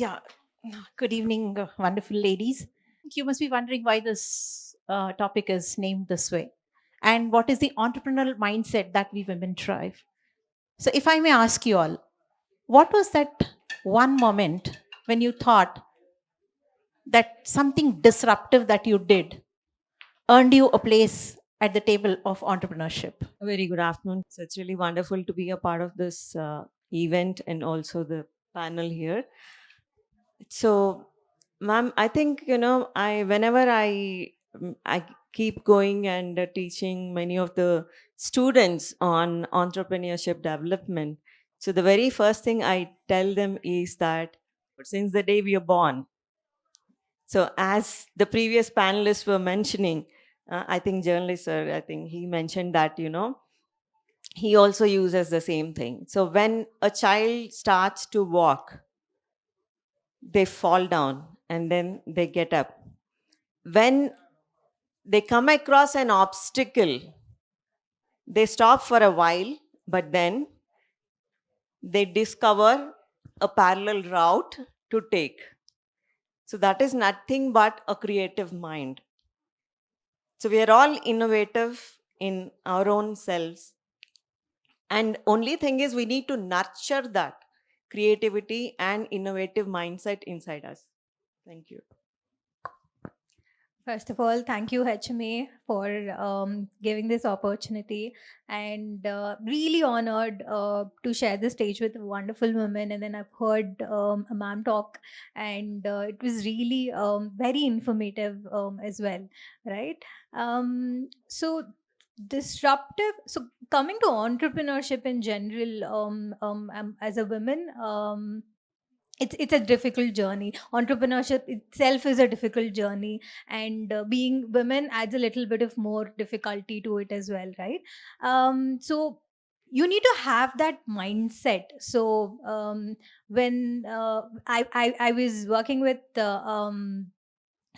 Yeah, good evening, wonderful ladies. You must be wondering why this topic is named this way and what is the entrepreneurial mindset that we women drive. So, if I may ask you all, what was that one moment when you thought that something disruptive that you did earned you a place at the table of entrepreneurship? A very good afternoon. So it's really wonderful to be a part of this event and also the panel here. So, ma'am, I think I whenever I keep going and teaching many of the students on entrepreneurship development. So the very first thing I tell them is that since the day we are born. So as the previous panelists were mentioning, I think journalist sir, I think he mentioned that he also uses the same thing. So when a child starts to walk, they fall down and then they get up. When they come across an obstacle, they stop for a while, but then they discover a parallel route to take. So that is nothing but a creative mind. So we are all innovative in our own selves. And only thing is we need to nurture that creativity and innovative mindset inside us. Thank you. First of all, thank you, HMA, for giving this opportunity, and really honored to share the stage with wonderful women. And then I've heard a ma'am talk, and it was really very informative as well, right? So disruptive. So coming to entrepreneurship in general, as a woman. It's a difficult journey. Entrepreneurship itself is a difficult journey, and being women adds a little bit of more difficulty to it as well, right? So you need to have that mindset. So when I was working with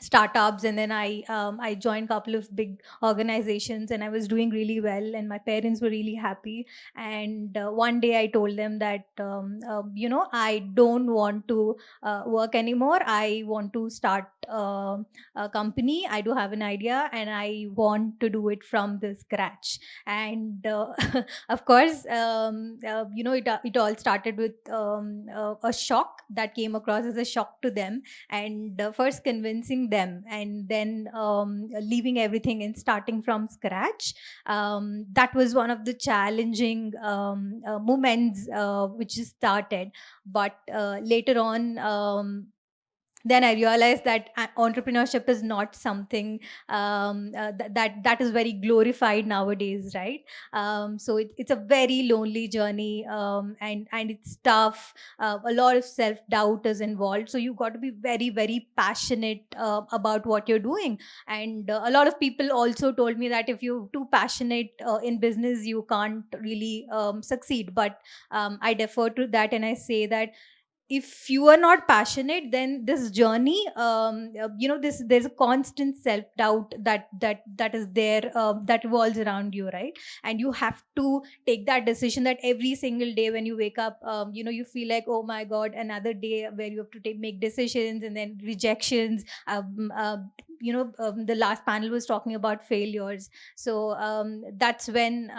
startups, and then I joined a couple of big organizations, and I was doing really well, and my parents were really happy. And one day I told them that I don't want to work anymore. I want to start a company. I do have an idea, and I want to do it from the scratch. And of course, it all started with a shock that came across as a shock to them, and first convincing them, and then leaving everything and starting from scratch. That was one of the challenging moments which started. But later on, then I realized that entrepreneurship is not something that is very glorified nowadays, right? So it's a very lonely journey, and it's tough. A lot of self doubt is involved, so you got to be very very passionate about what you're doing. And a lot of people also told me that if you're too passionate in business, you can't really succeed. But I defer to that, and I say that if you are not passionate, then this journey, this there's a constant self doubt that is there, that revolves around you, right? And you have to take that decision that every single day when you wake up, you feel like, oh my god, another day where you have to make decisions, and then rejections. The last panel was talking about failures. So that's when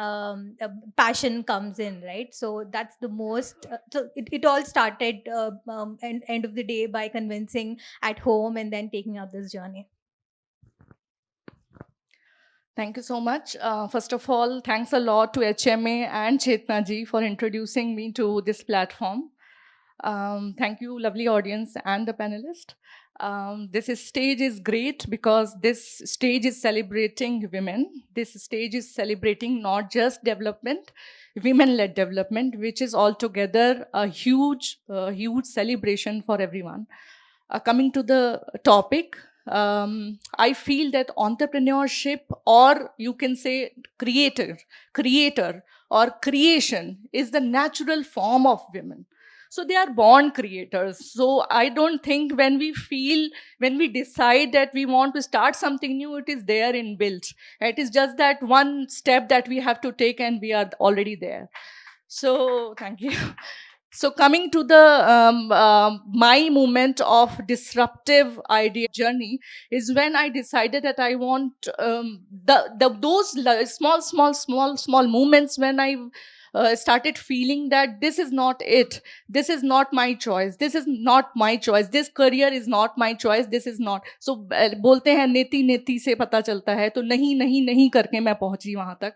passion comes in, right? So that's the most so it all started, end of the day, by convincing at home and then taking up this journey. Thank you so much. First of all, thanks a lot to HMA and Chetna ji for introducing me to this platform. Thank you, lovely audience and the panelist. Stage is great because this stage is celebrating women. This stage is celebrating not just development, women-led development, which is altogether a huge celebration for everyone. Coming to the topic, I feel that entrepreneurship, or you can say creator or creation, is the natural form of women. So they are born creators. So I don't think when we decide that we want to start something new, it is there in built. It is just that one step that we have to take and we are already there. So thank you. So coming to the my moment of disruptive idea journey is when I decided that I want those small moments when I started feeling that this is not it, this is not my choice, this is not my choice, this career is not my choice, this is not. So बोलते हैं नेति नेति से पता चलता है, तो नहीं नहीं नहीं करके मैं पहुंची वहां तक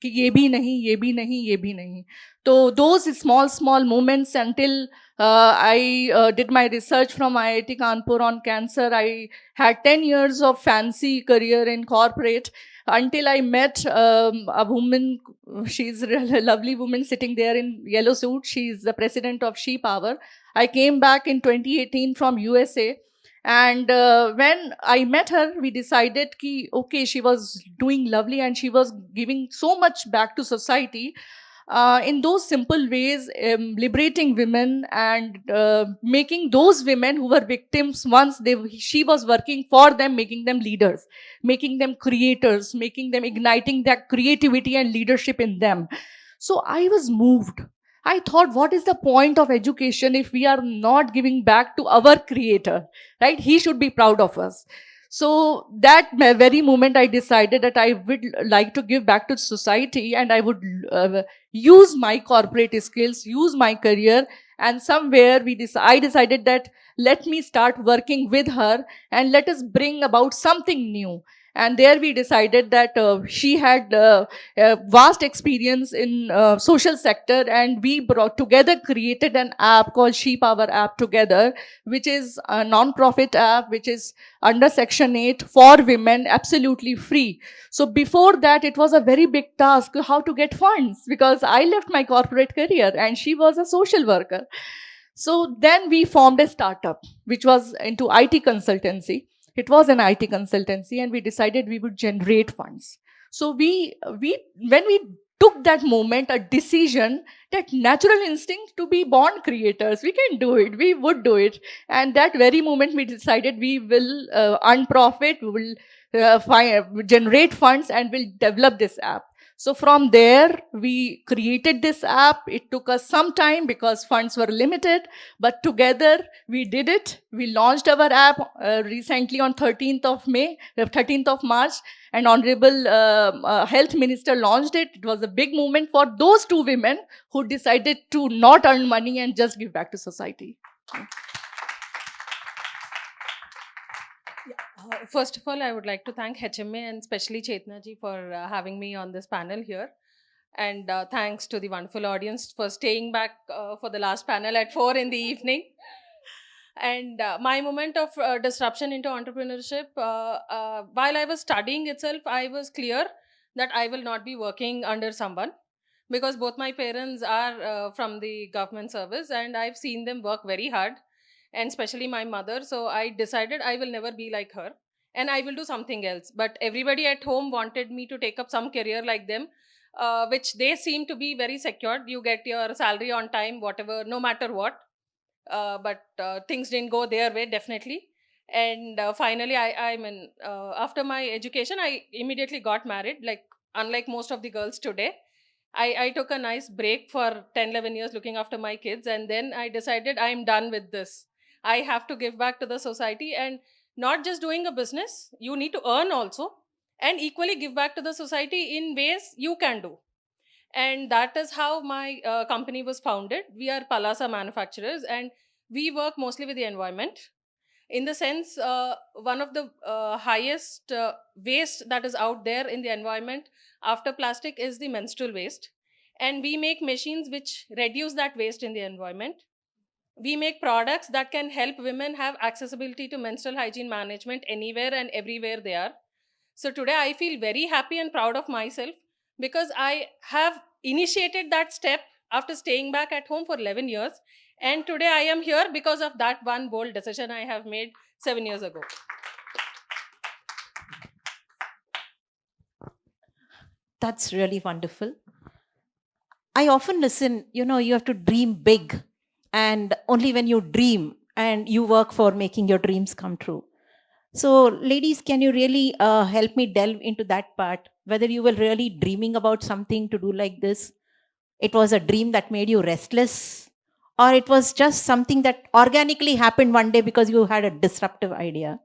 कि ये भी नहीं, ये भी नहीं, ये भी नहीं. So those small moments until I did my research from IIT Kanpur on cancer. I had 10 years of fancy career in corporate until I met a woman. She's a really lovely woman sitting there in yellow suit. She's the president of She Power. I came back in 2018 from USA. And when I met her, we decided ki, okay, she was doing lovely and she was giving so much back to society in those simple ways, liberating women and making those women who were victims once she was working for them, making them leaders, making them creators, making them igniting that creativity and leadership in them. So I was moved. I thought, what is the point of education if we are not giving back to our creator, right? He should be proud of us. So that very moment I decided that I would like to give back to society and I would use my corporate skills, use my career, and somewhere I decided that let me start working with her and let us bring about something new. And there we decided that she had vast experience in social sector, and we brought together, created an app called She Power app together, which is a non-profit app, which is under Section 8 for women, absolutely free. So before that, it was a very big task how to get funds, because I left my corporate career and she was a social worker. So then we formed a startup, which was into IT consultancy. It was an IT consultancy, and we decided we would generate funds. So when we took that moment, a decision, that natural instinct to be born creators, we can do it, we would do it. And that very moment we decided we will earn profit, we will generate funds and will develop this app. So from there, we created this app. It took us some time because funds were limited, but together we did it. We launched our app recently on 13th of May, 13th of March, and Honorable Health Minister launched it. It was a big moment for those two women who decided to not earn money and just give back to society. First of all, I would like to thank HMA and especially Chetna ji for having me on this panel here. And thanks to the wonderful audience for staying back for the last panel at 4 in the evening. And my moment of disruption into entrepreneurship, while I was studying itself, I was clear that I will not be working under someone, because both my parents are from the government service and I've seen them work very hard, and especially my mother. So I decided I will never be like her and I will do something else. But everybody at home wanted me to take up some career like them, which they seem to be very secured. You get your salary on time, whatever, no matter what. But things didn't go their way, definitely. And finally, I mean, after my education, I immediately got married. Like, unlike most of the girls today, I took a nice break for 10, 11 years looking after my kids. And then I decided I'm done with this. I have to give back to the society, and not just doing a business, you need to earn also, and equally give back to the society in ways you can do. And that is how my company was founded. We are Palasa manufacturers, and we work mostly with the environment. In the sense, one of the highest waste that is out there in the environment after plastic is the menstrual waste. And we make machines which reduce that waste in the environment. We make products that can help women have accessibility to menstrual hygiene management anywhere and everywhere they are. So today I feel very happy and proud of myself, because I have initiated that step after staying back at home for 11 years. And today I am here because of that one bold decision I have made 7 years ago. That's really wonderful. I often listen, you have to dream big, and only when you dream and you work for making your dreams come true. So, ladies, can you really help me delve into that part? Whether you were really dreaming about something to do like this, it was a dream that made you restless, or it was just something that organically happened one day because you had a disruptive idea?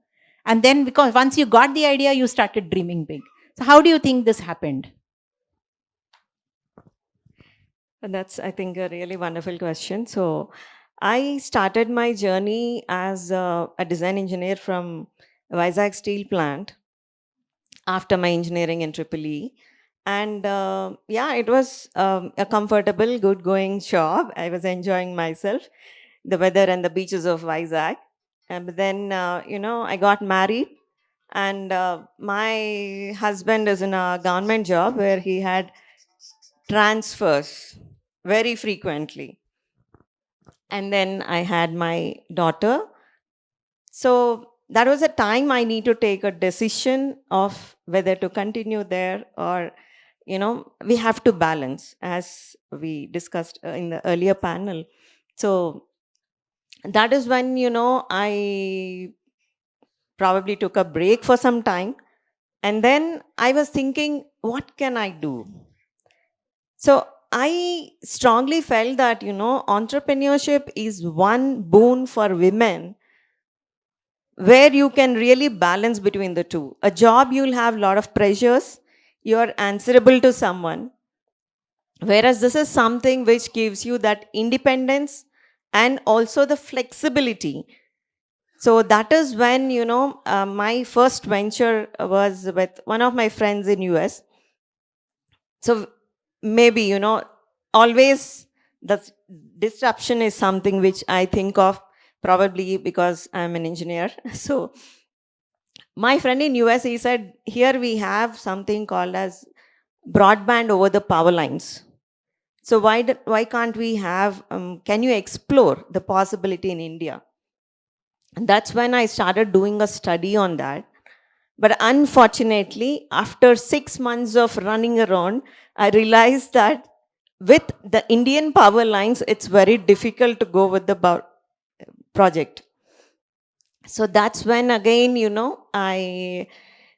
And then, because once you got the idea, you started dreaming big. So, how do you think this happened? And that's, I think, a really wonderful question. So, I started my journey as a design engineer from Vizag Steel Plant after my engineering in Triple E. And yeah, it was a comfortable, good going job. I was enjoying myself, the weather and the beaches of Vizag. And but then, I got married, and my husband is in a government job where he had transfers very frequently. And then I had my daughter. So that was a time I need to take a decision of whether to continue there, or, we have to balance, as we discussed in the earlier panel. So that is when, I probably took a break for some time. And then I was thinking, what can I do? So I strongly felt that, entrepreneurship is one boon for women where you can really balance between the two. A job, you'll have a lot of pressures, you're answerable to someone, whereas this is something which gives you that independence and also the flexibility. So that is when, my first venture was with one of my friends in US. So maybe, always the disruption is something which I think of, probably because I'm an engineer. So my friend in US, he said, here we have something called as broadband over the power lines. So why can't we have, can you explore the possibility in India? And that's when I started doing a study on that. But unfortunately, after 6 months of running around, I realized that with the Indian power lines, it's very difficult to go with the project. So that's when, again, I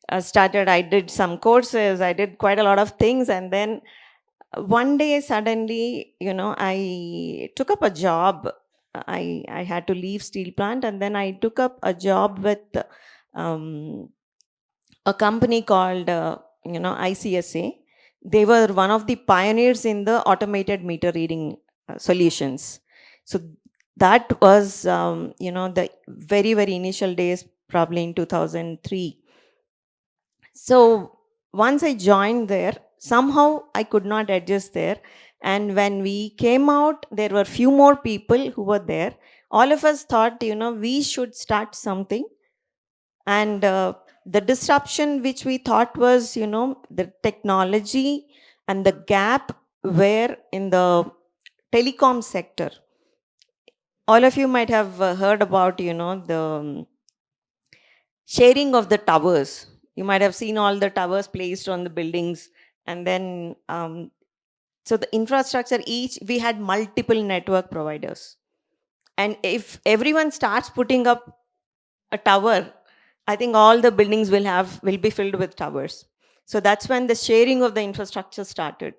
I did some courses, I did quite a lot of things. And then one day, suddenly, I took up a job. I had to leave steel plant, and then I took up a job with um, a company called, ICSA. They were one of the pioneers in the automated meter reading solutions. So that was, the very, very initial days, probably in 2003. So once I joined there, somehow I could not adjust there. And when we came out, there were few more people who were there. All of us thought, we should start something. And the disruption which we thought was, the technology and the gap where in the telecom sector. All of you might have heard about, the sharing of the towers. You might have seen all the towers placed on the buildings. And then, so the infrastructure, we had multiple network providers. And if everyone starts putting up a tower, I think all the buildings will be filled with towers. So that's when the sharing of the infrastructure started.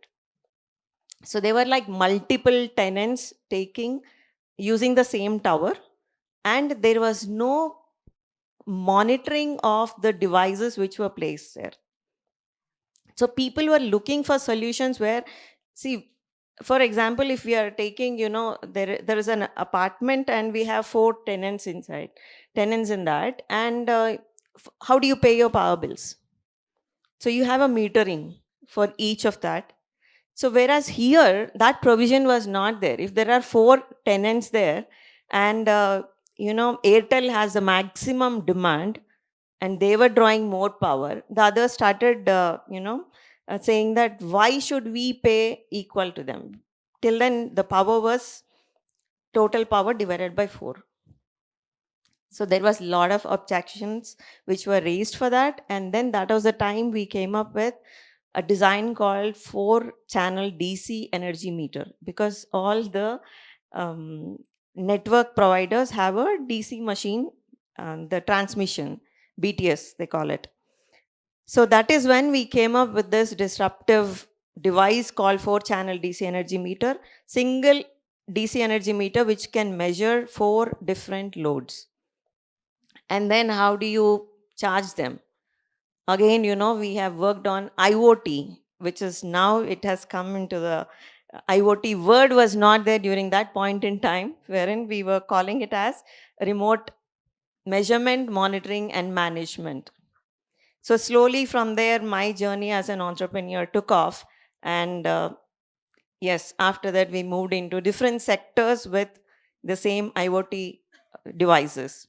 So there were like multiple tenants using the same tower, and there was no monitoring of the devices which were placed there. So people were looking for solutions where, see, for example, if we are taking, there is an apartment and we have 4 tenants in that, and how do you pay your power bills? So you have a metering for each of that. So whereas here, that provision was not there. If there are 4 tenants there, and Airtel has a maximum demand, and they were drawing more power, the others started, saying that why should we pay equal to them? Till then, the power was total power divided by 4. So there was a lot of objections which were raised for that. And then that was the time we came up with a design called 4-channel DC energy meter, because all the network providers have a DC machine, the transmission, BTS, they call it. So that is when we came up with this disruptive device called 4-channel DC energy meter, single DC energy meter which can measure 4 different loads. And then how do you charge them? Again, we have worked on IoT, which is now it has come into the IoT word was not there during that point in time, wherein we were calling it as remote measurement, monitoring, and management. So slowly from there, my journey as an entrepreneur took off. And yes, after that, we moved into different sectors with the same IoT devices.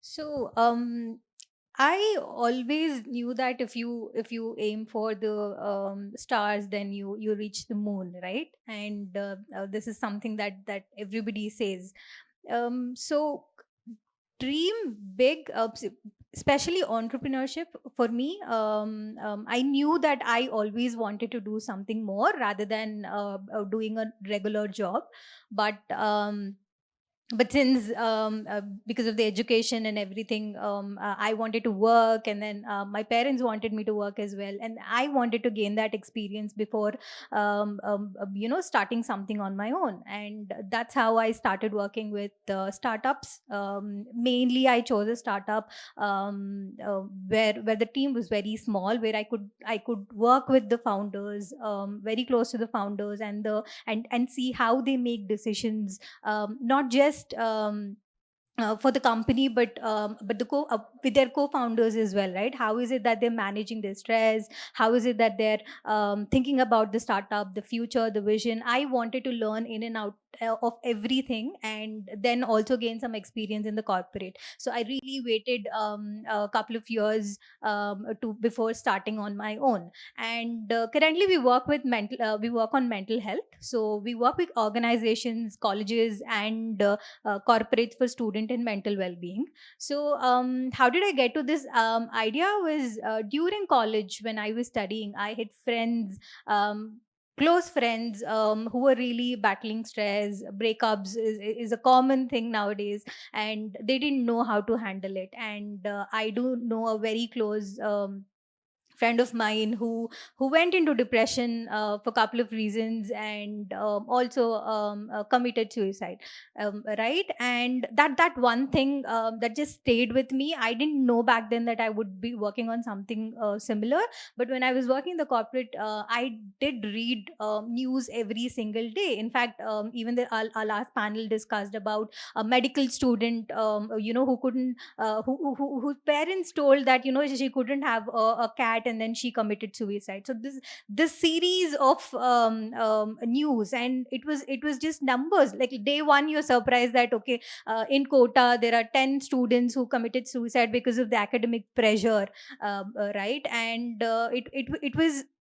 So I always knew that if you aim for the stars, then you reach the moon, right? And this is something that everybody says. So dream big, especially entrepreneurship. For me, I knew that I always wanted to do something more rather than doing a regular job, but since because of the education and everything, I wanted to work, and then my parents wanted me to work as well, and I wanted to gain that experience before starting something on my own. And that's how I started working with startups. Mainly I chose a startup where the team was very small, where I could work with the founders, very close to the founders, and see how they make decisions, not just for the company, but with their co-founders as well, right? How is it that they're managing their stress? How is it that they're thinking about the startup, the future, the vision? I wanted to learn in and out of everything, and then also gain some experience in the corporate. So I really waited a couple of years to before starting on my own. And currently we work on mental health. So we work with organizations, colleges, and corporates for student and mental well-being. So how did I get to this idea? Was during college, when I was studying, I had friends, close friends, who were really battling stress. Breakups is a common thing nowadays, and they didn't know how to handle it. And I do know a very close friend of mine who went into depression for a couple of reasons, and also committed suicide, right? And that one thing that just stayed with me. I didn't know back then that I would be working on something similar, but when I was working in the corporate, I did read news every single day. In fact, even our last panel discussed about a medical student, who couldn't whose parents told that she couldn't have a cat, and then she committed suicide. So this series of news, and it was just numbers. Like day one, you're surprised that okay, in Kota there are 10 students who committed suicide because of the academic pressure, right? And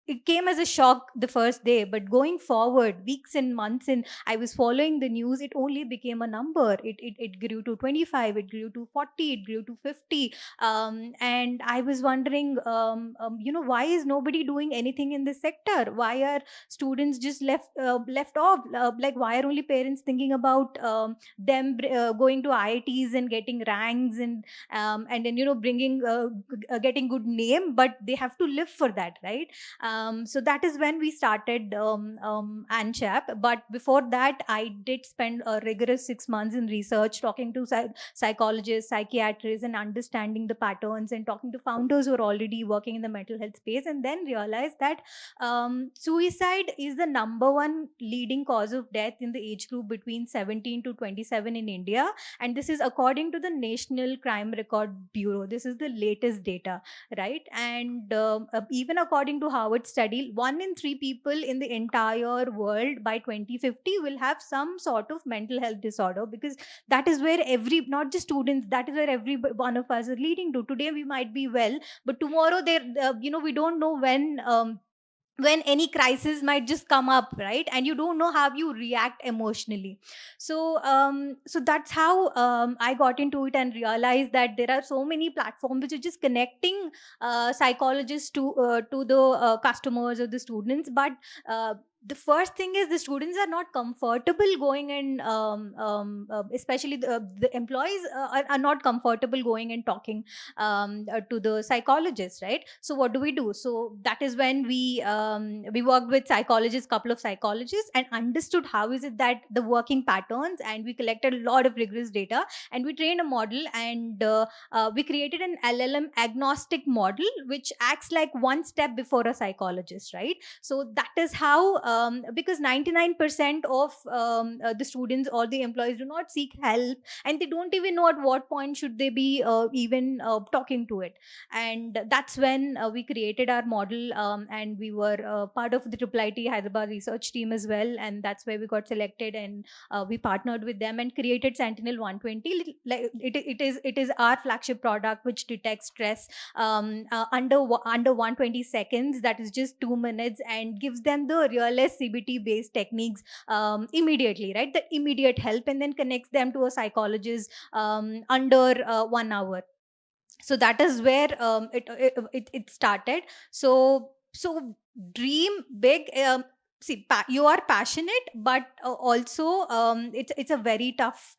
it came as a shock the first day, but going forward, weeks and months, and I was following the news, it only became a number. It grew to 25, it grew to 40, it grew to 50. And I was wondering, why is nobody doing anything in this sector? Why are students just left off? Like, why are only parents thinking about going to IITs and getting ranks, and then bringing getting good name, but they have to live for that, right? So that is when we started Anchap. But before that, I did spend a rigorous 6 months in research, talking to psychologists, psychiatrists, and understanding the patterns, and talking to founders who are already working in the mental health space, and then realized that suicide is the number one leading cause of death in the age group between 17 to 27 in India. And this is according to the National Crime Record Bureau. This is the latest data, right? And even according to Harvard study, 1 in 3 people in the entire world by 2050 will have some sort of mental health disorder, because that is where not just students, that is where every one of us are leading to. Today we might be well, but tomorrow there, we don't know when any crisis might just come up, right? And you don't know how you react emotionally. So that's how I got into it, and realized that there are so many platforms which are just connecting psychologists to the customers or the students. But the first thing is the students are not comfortable going and especially the employees are not comfortable going and talking to the psychologist, right? So what do we do? So that is when we worked with psychologists, couple of psychologists, and understood how is it that the working patterns, and we collected a lot of rigorous data, and we trained a model, and we created an LLM agnostic model which acts like one step before a psychologist, right? So that is how, because 99% of the students or the employees do not seek help, and they don't even know at what point should they be even talking to it. And that's when we created our model, and we were part of the IIIT Hyderabad research team as well, and that's where we got selected, and we partnered with them and created Sentinel 120. Like it is our flagship product which detects stress under 120 seconds, that is just 2 minutes, and gives them the realist CBT based techniques immediately, right? The immediate help, and then connects them to a psychologist under 1 hour. So that is where it started. So dream big. See, you are passionate, but also it's a very tough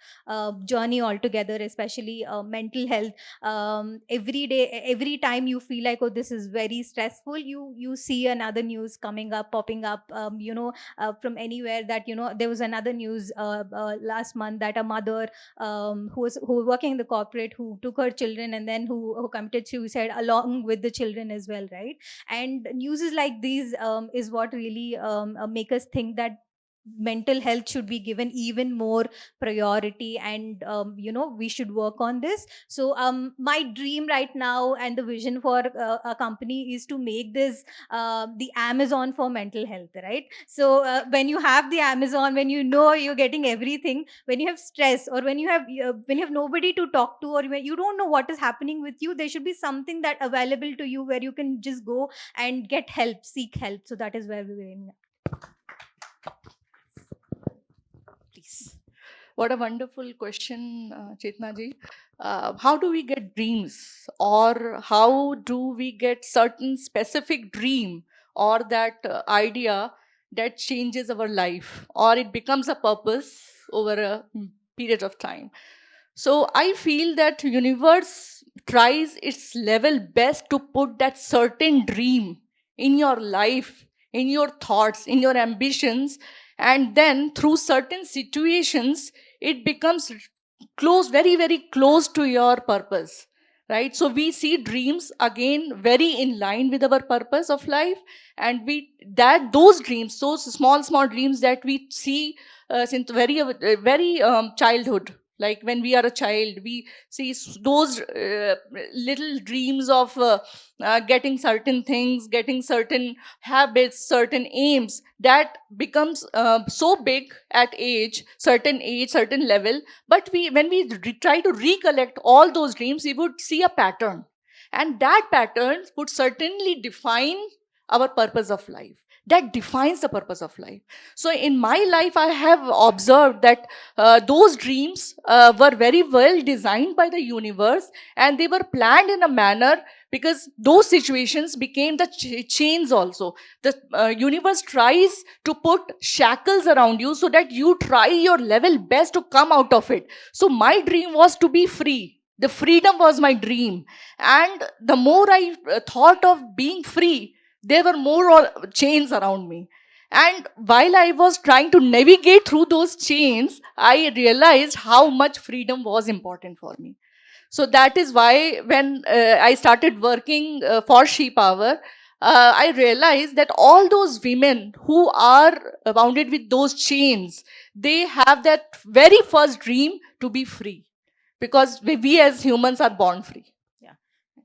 journey altogether, especially mental health. Every day, every time you feel like, oh, this is very stressful, you see another news coming up, popping up, from anywhere, that there was another news last month, that a mother who was working in the corporate, who took her children, and then who committed suicide along with the children as well, right? And news is like these is what really make us think that mental health should be given even more priority, and we should work on this. So my dream right now, and the vision for a company, is to make this the Amazon for mental health, right? So when you have the Amazon, when you're getting everything, when you have stress, or when you have nobody to talk to, or when you don't know what is happening with you, there should be something that available to you where you can just go and get help, seek help. So that is where we were aiming at. Please. What a wonderful question, Chetna ji. How do we get dreams, or how do we get certain specific dream, or that idea that changes our life, or it becomes a purpose over a period of time? So I feel that universe tries its level best to put that certain dream in your life, in your thoughts, in your ambitions, and then through certain situations it becomes close, very very close to your purpose, right? So we see dreams again very in line with our purpose of life, and we that those dreams, those small dreams that we see since very childhood, like when we are a child, we see those little dreams of getting certain things, getting certain habits, certain aims, that becomes so big at age, certain level. But when we try to recollect all those dreams, we would see a pattern, and that pattern would certainly define our purpose of life. That defines the purpose of life. So in my life, I have observed that those dreams were very well designed by the universe, and they were planned in a manner, because those situations became the chains also. The universe tries to put shackles around you so that you try your level best to come out of it. So my dream was to be free. The freedom was my dream. And the more I thought of being free, there were more chains around me. And while I was trying to navigate through those chains, I realized how much freedom was important for me. So that is why when I started working for She Power, I realized that all those women who are bounded with those chains, they have that very first dream to be free, because we as humans are born free. Yeah.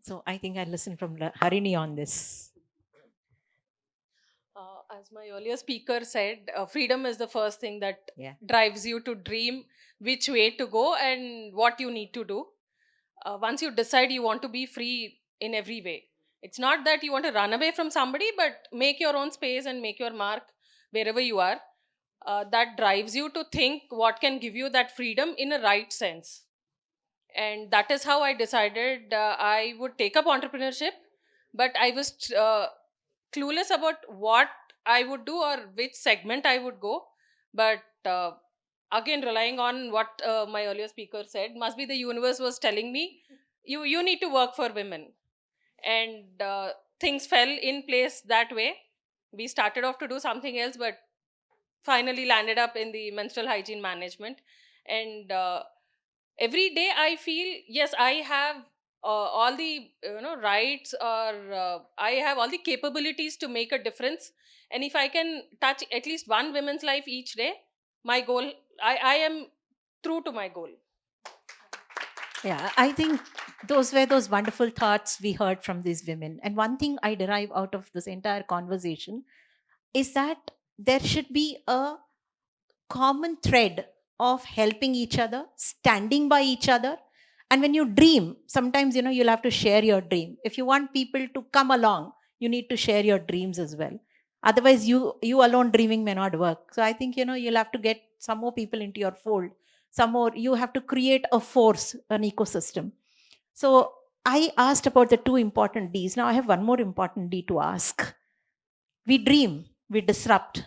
So I think I'll listen from Harini on this. As my earlier speaker said, freedom is the first thing that Yeah. drives you to dream which way to go and what you need to do. Once you decide you want to be free in every way, it's not that you want to run away from somebody, but make your own space and make your mark wherever you are. That drives you to think what can give you that freedom in a right sense. And that is how I decided I would take up entrepreneurship, but I was clueless about what I would do or which segment I would go. But again, relying on what my earlier speaker said, must be the universe was telling me, you need to work for women. And things fell in place that way. We started off to do something else, but finally landed up in the menstrual hygiene management. And every day I feel, yes, I have all the rights, or I have all the capabilities to make a difference. And if I can touch at least one women's life each day, my goal, I am true to my goal. Yeah, I think those were those wonderful thoughts we heard from these women. And one thing I derive out of this entire conversation is that there should be a common thread of helping each other, standing by each other. And when you dream, sometimes you'll have to share your dream. If you want people to come along, you need to share your dreams as well. Otherwise, you alone dreaming may not work. So I think you'll have to get some more people into your fold. Some more, you have to create a force, an ecosystem. So I asked about the two important D's. Now I have one more important D to ask. We dream, we disrupt.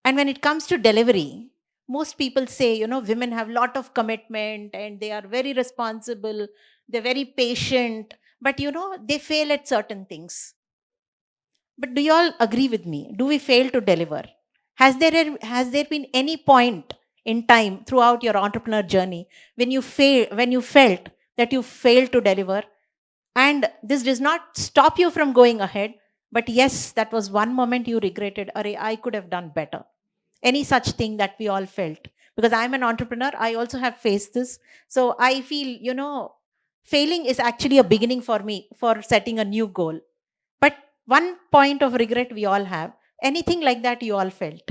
And when it comes to delivery, most people say, women have a lot of commitment and they are very responsible, they're very patient, but they fail at certain things. But do you all agree with me? Do we fail to deliver? Has there been any point in time throughout your entrepreneur journey when you felt that you failed to deliver? And this does not stop you from going ahead, but yes, that was one moment you regretted, Arey, I could have done better. Any such thing that we all felt? Because I'm an entrepreneur, I also have faced this. So I feel, failing is actually a beginning for me for setting a new goal. But one point of regret we all have. Anything like that you all felt?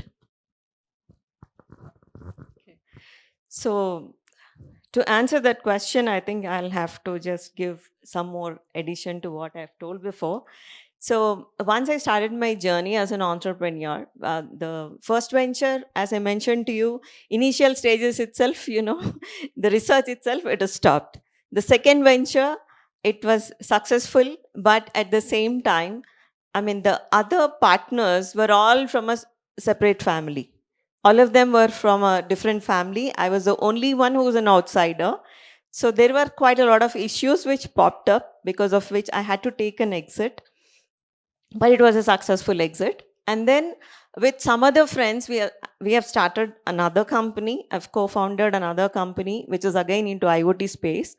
So, to answer that question, I think I'll have to just give some more addition to what I've told before. So, once I started my journey as an entrepreneur, the first venture, as I mentioned to you, initial stages itself, the research itself, it has stopped. The second venture, it was successful, but at the same time, I mean, the other partners were all from a separate family. All of them were from a different family. I was the only one who was an outsider. So there were quite a lot of issues which popped up, because of which I had to take an exit. But it was a successful exit. And then with some other friends, we have started another company. I've co-founded another company, which is again into IoT space.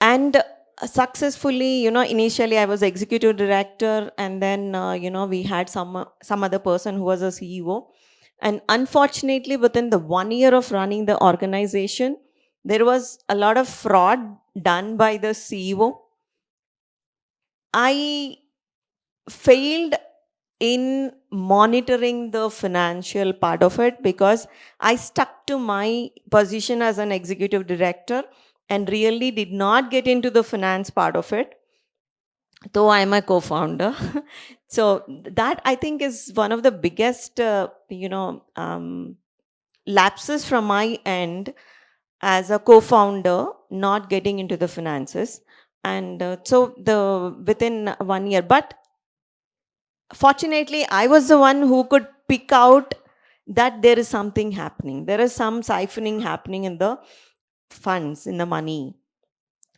And successfully, initially I was executive director, and then, we had some other person who was a CEO. And unfortunately, within the 1 year of running the organization, there was a lot of fraud done by the CEO. I failed in monitoring the financial part of it because I stuck to my position as an executive director and really did not get into the finance part of it, though I'm a co-founder. So that, I think, is one of the biggest, lapses from my end as a co-founder, not getting into the finances. And within 1 year, but fortunately, I was the one who could pick out that there is something happening. There is some siphoning happening in the funds, in the money,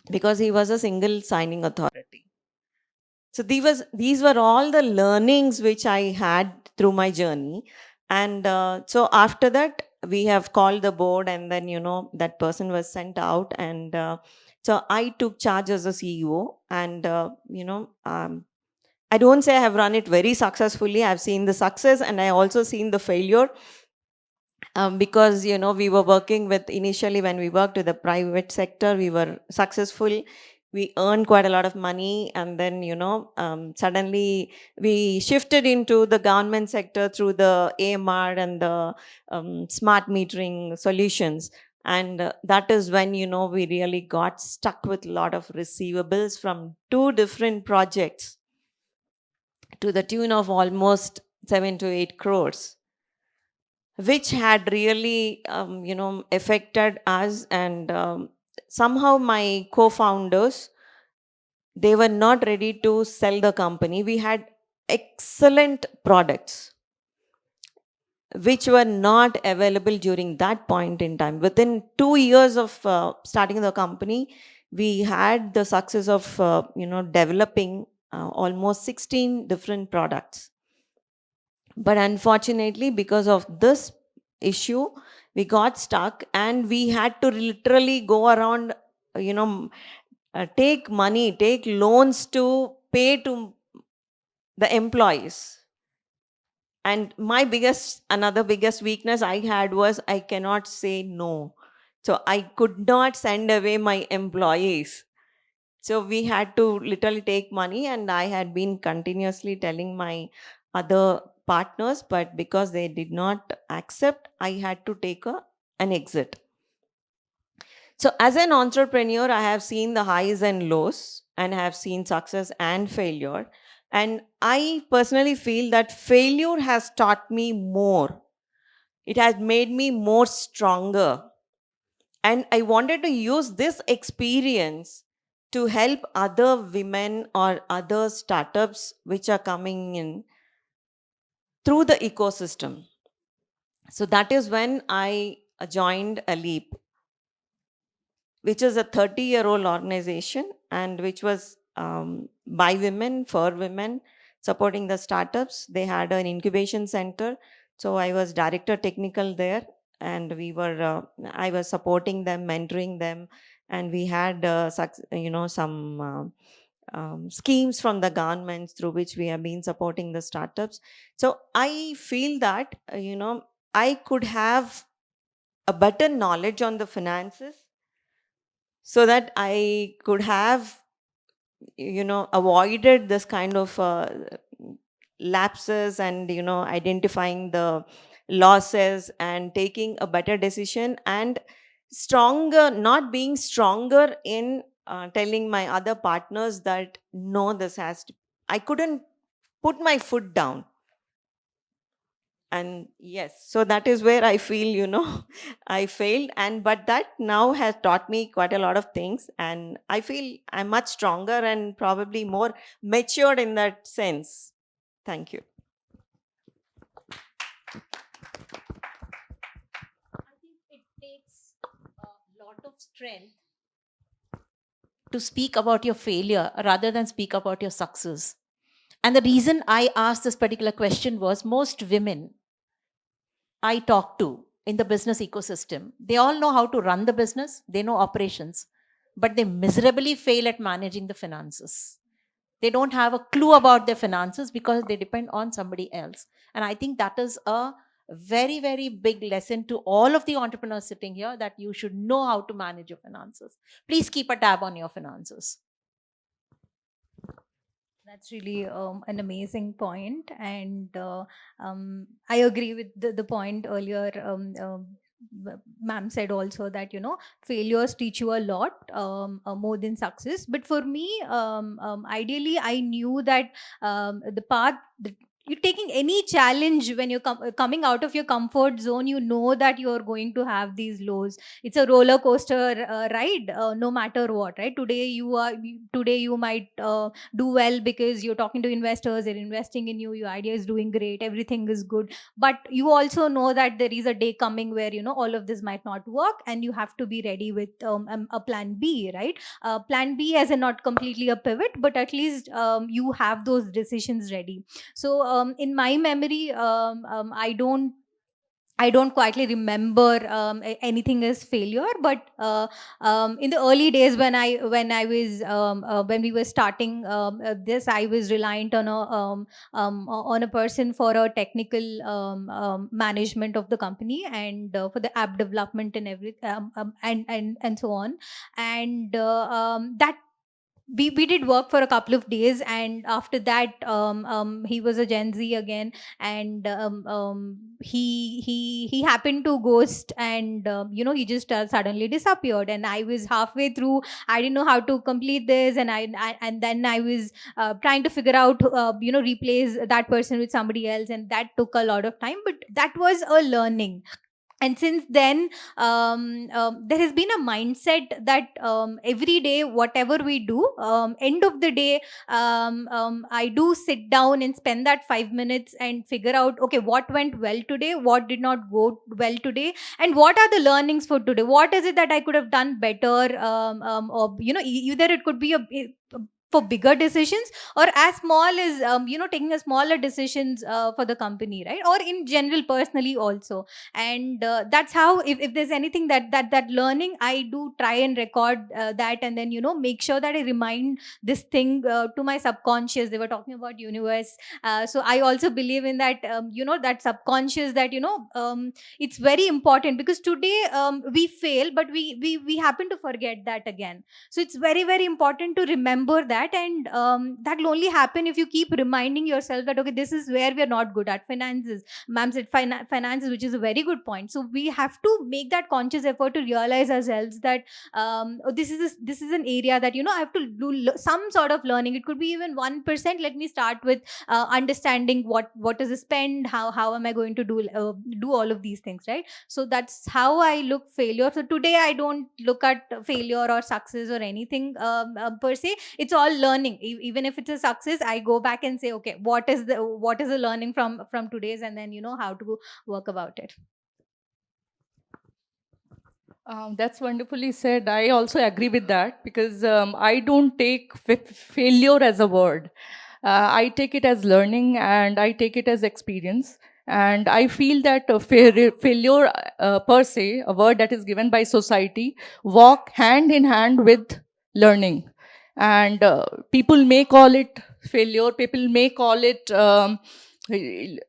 because he was a single signing authority. So these were all the learnings which I had through my journey. And so after that, we have called the board, and then, that person was sent out. And so I took charge as a CEO. And, I don't say I have run it very successfully. I've seen the success and I also seen the failure. Because, we were working with, initially when we worked with the private sector, we were successful. We earned quite a lot of money. And then, suddenly we shifted into the government sector through the AMR and the smart metering solutions. And that is when, we really got stuck with a lot of receivables from 2 different projects to the tune of almost 7 to 8 crores, which had really, affected us. And somehow my co-founders, they were not ready to sell the company. We had excellent products which were not available during that point in time. Within 2 years of starting the company, we had the success of developing almost 16 different products. But unfortunately, because of this issue, we got stuck and we had to literally go around, take money, take loans to pay to the employees. And my another biggest weakness I had was I cannot say no. So I could not send away my employees. So we had to literally take money, and I had been continuously telling my other partners, but because they did not accept, I had to take an exit. So as an entrepreneur, I have seen the highs and lows, and I have seen success and failure. And I personally feel that failure has taught me more. It has made me more stronger. And I wanted to use this experience to help other women or other startups which are coming in through the ecosystem. So that is when I joined Aleap, which is a 30-year-old organization and which was by women, for women, supporting the startups. They had an incubation center. So I was director technical there, and I was supporting them, mentoring them, and we had some schemes from the governments through which we have been supporting the startups. So I feel that I could have a better knowledge on the finances, so that I could have avoided this kind of lapses, and identifying the losses and taking a better decision, and stronger, not being stronger in telling my other partners that no, this has to, I couldn't put my foot down. And yes, so that is where I feel I failed, and but that now has taught me quite a lot of things, and I feel I'm much stronger and probably more matured in that sense. Thank you. I think it takes a lot of strength to speak about your failure rather than speak about your success. And the reason I asked this particular question was most women I talk to in the business ecosystem, they all know how to run the business, they know operations, but they miserably fail at managing the finances. They don't have a clue about their finances because they depend on somebody else. And I think that is a very, very big lesson to all of the entrepreneurs sitting here, that you should know how to manage your finances. Please keep a tab on your finances. That's really an amazing point, and I agree with the point earlier. Ma'am said also that failures teach you a lot, more than success. But for me, ideally, I knew that the path. You're taking any challenge when you're coming out of your comfort zone, you know that you're going to have these lows. It's a roller coaster ride, no matter what, right? Today you might do well because you're talking to investors, they're investing in you, your idea is doing great, everything is good. But you also know that there is a day coming where all of this might not work, and you have to be ready with a plan B, right? Plan B as in not completely a pivot, but at least you have those decisions ready. So in my memory, I don't quietly remember anything as failure, but in the early days when we were starting this, I was reliant on a person for a technical management of the company, and for the app development and and so on, and that we did work for a couple of days, and after that he was a Gen Z again, and he happened to ghost, and he just suddenly disappeared, and I was halfway through. I didn't know how to complete this, and and then I was trying to figure out replace that person with somebody else, and that took a lot of time, but that was a learning. And since then, there has been a mindset that every day, whatever we do, end of the day, I do sit down and spend that 5 minutes and figure out, okay, what went well today, what did not go well today, and what are the learnings for today, what is it that I could have done better, or either it could be for bigger decisions, or as small as taking a smaller decisions for the company, right, or in general personally also. And that's how, if there's anything that learning, I do try and record that, and then make sure that I remind this thing to my subconscious. They were talking about universe, so I also believe in that, that subconscious, that it's very important, because today we fail, but we happen to forget that again. So it's very, very important to remember that. And that will only happen if you keep reminding yourself that, okay, this is where we are not good at. Finances, ma'am said finances, which is a very good point. So we have to make that conscious effort to realize ourselves that this is an area that I have to do some sort of learning. It could be even 1%. Let me start with understanding what is the spend, how am I going to do all of these things, right? So that's how I look failure. So today I don't look at failure or success or anything per se. It's all learning. Even if it's a success, I go back and say, okay, what is the learning from today's, and then how to work about it. That's wonderfully said. I also agree with that because I don't take failure as a word. I take it as learning and I take it as experience. And I feel that failure per se, a word that is given by society, walk hand in hand with learning. And people may call it failure, people may call it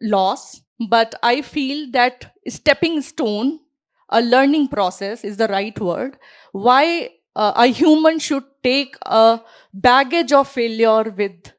loss, but I feel that stepping stone, a learning process is the right word. Why a human should take a baggage of failure with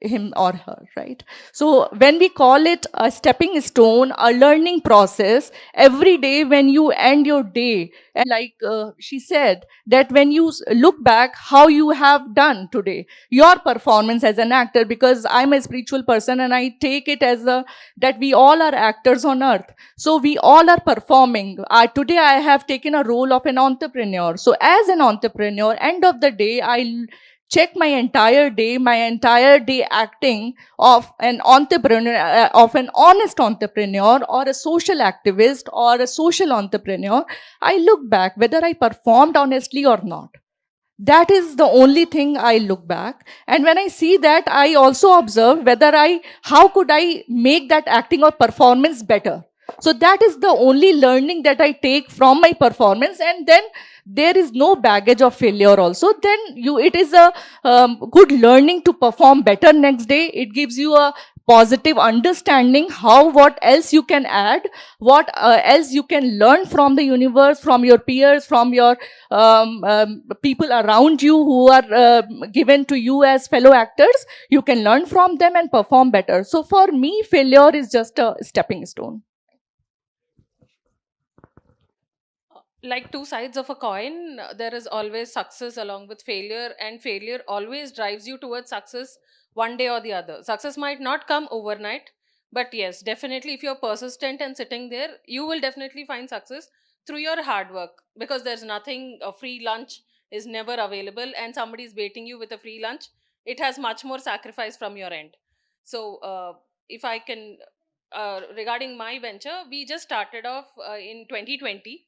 him or her, right? So when we call it a stepping stone, a learning process, every day when you end your day, and like she said, that when you look back how you have done today, your performance as an actor, because I'm a spiritual person and I take it as a that we all are actors on earth. So we all are performing. Today I have taken a role of an entrepreneur. So as an entrepreneur, end of the day, I check my entire day acting of an entrepreneur, of an honest entrepreneur or a social activist or a social entrepreneur. I look back whether I performed honestly or not. That is the only thing I look back. And when I see that, I also observe how could I make that acting or performance better. So that is the only learning that I take from my performance. And then there is no baggage of failure also. Then it is a good learning to perform better next day. It gives you a positive understanding what else you can add, what else you can learn from the universe, from your peers, from your people around you who are given to you as fellow actors. You can learn from them and perform better. So for me, failure is just a stepping stone. Like two sides of a coin, there is always success along with failure, and failure always drives you towards success one day or the other. Success might not come overnight, but yes, definitely if you're persistent and sitting there, you will definitely find success through your hard work, because there's nothing, a free lunch is never available, and somebody is baiting you with a free lunch. It has much more sacrifice from your end. So, if I can, regarding my venture, we just started off in 2020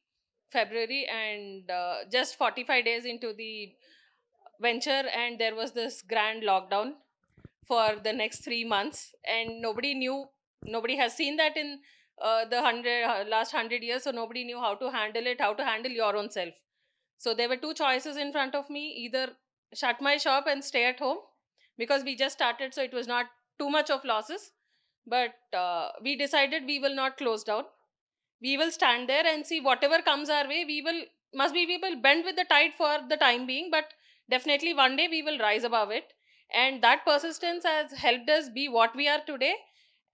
February, and just 45 days into the venture, and there was this grand lockdown for the next 3 months, and nobody has seen that in last 100 years. So nobody knew how to handle it, how to handle your own self. So there were two choices in front of me: either shut my shop and stay at home, because we just started, so it was not too much of losses. But we decided we will not close down. We will stand there and see whatever comes our way. We will bend with the tide for the time being, but definitely one day we will rise above it. And that persistence has helped us be what we are today.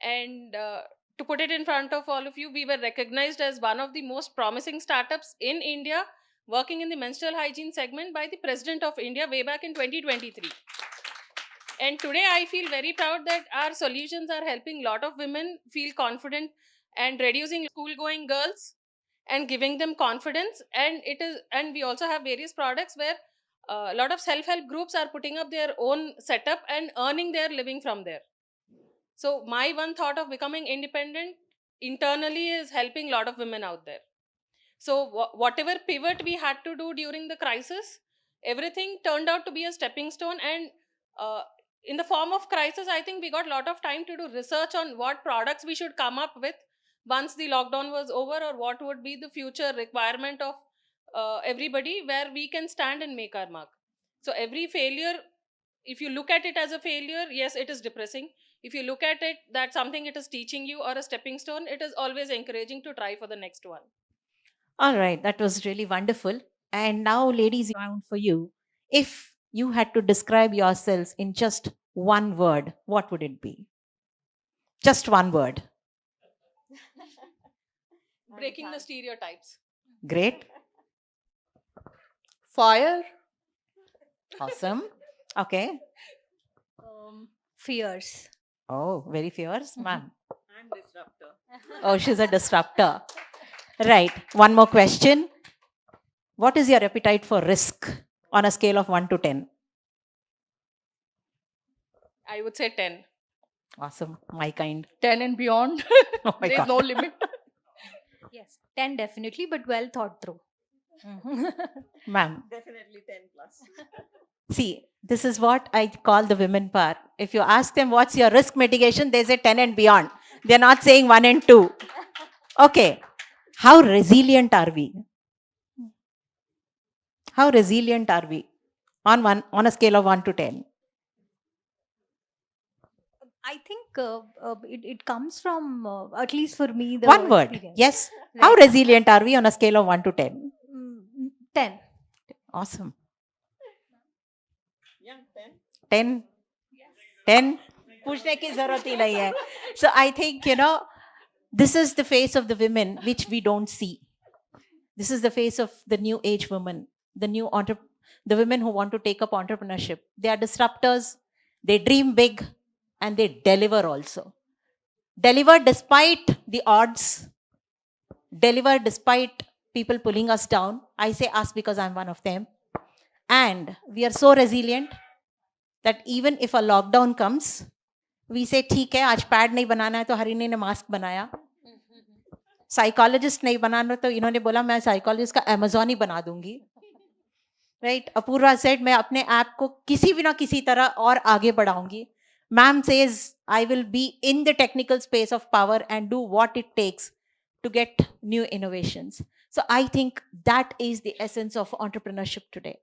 And to put it in front of all of you, we were recognized as one of the most promising startups in India working in the menstrual hygiene segment by the President of India way back in 2023. And today I feel very proud that our solutions are helping a lot of women feel confident and reducing school going girls and giving them confidence. And we also have various products where a lot of self-help groups are putting up their own setup and earning their living from there. So my one thought of becoming independent internally is helping a lot of women out there. So whatever pivot we had to do during the crisis, everything turned out to be a stepping stone. And in the form of crisis, I think we got a lot of time to do research on what products we should come up with once the lockdown was over, or what would be the future requirement of everybody, where we can stand and make our mark. So every failure, if you look at it as a failure, yes, it is depressing. If you look at it that something it is teaching you or a stepping stone, it is always encouraging to try for the next one. All right, that was really wonderful. And now, ladies, round for you. If you had to describe yourselves in just one word, what would it be? Just one word. Breaking the stereotypes. Great. Fire. Awesome. Okay. Fierce. Oh, very fierce, ma'am. I'm disruptor. Oh, she's a disruptor. Right. One more question. What is your appetite for risk on a scale of 1 to 10? I would say 10. Awesome. My kind. 10 and beyond. Oh my There's God. no limit. Yes, 10 definitely, but well thought through. Ma'am, Definitely 10 plus. see, this is what I call the women power. If you ask them what's your risk mitigation, they say 10 and beyond. They're not saying 1 and 2. Okay. How resilient are we? How resilient are we on a scale of 1 to 10? I think it comes from, at least for me, the One word. experience. Yes. How Right. resilient are we on a scale of 1 to 10? 10. Awesome. Yeah, 10. 10? 10? पूछने की जरूरत ही नहीं है. So I think, this is the face of the women which we don't see. This is the face of the new age women, the women who want to take up entrepreneurship. They are disruptors, they dream big, and they deliver also. Deliver despite the odds, deliver despite people pulling us down. I say us because I'm one of them. And we are so resilient that even if a lockdown comes, we say, ठीक है, आज pad नहीं बनाना है तो हरिणी ने mask बनाया. Psychologist नहीं बनाना तो इन्होंने बोला मैं साइकोलॉजिस्ट का अमेजोन ही बना दूंगी. राइट. अपूर्वा सेड मैं अपने ऐप को किसी भी ना किसी तरह और आगे बढ़ाऊंगी. Ma'am says, I will be in the technical space of power and do what it takes to get new innovations. So I think that is the essence of entrepreneurship today.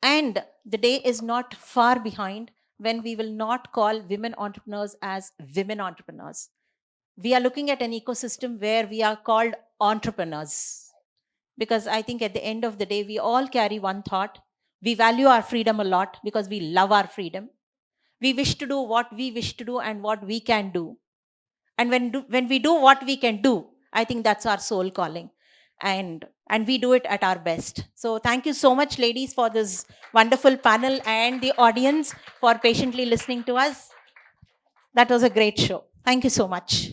And the day is not far behind when we will not call women entrepreneurs as women entrepreneurs. We are looking at an ecosystem where we are called entrepreneurs. Because I think at the end of the day, we all carry one thought. We value our freedom a lot because we love our freedom. We wish to do what we wish to do and what we can do. And when we do what we can do, I think that's our soul calling. And we do it at our best. So thank you so much, ladies, for this wonderful panel and the audience for patiently listening to us. That was a great show. Thank you so much.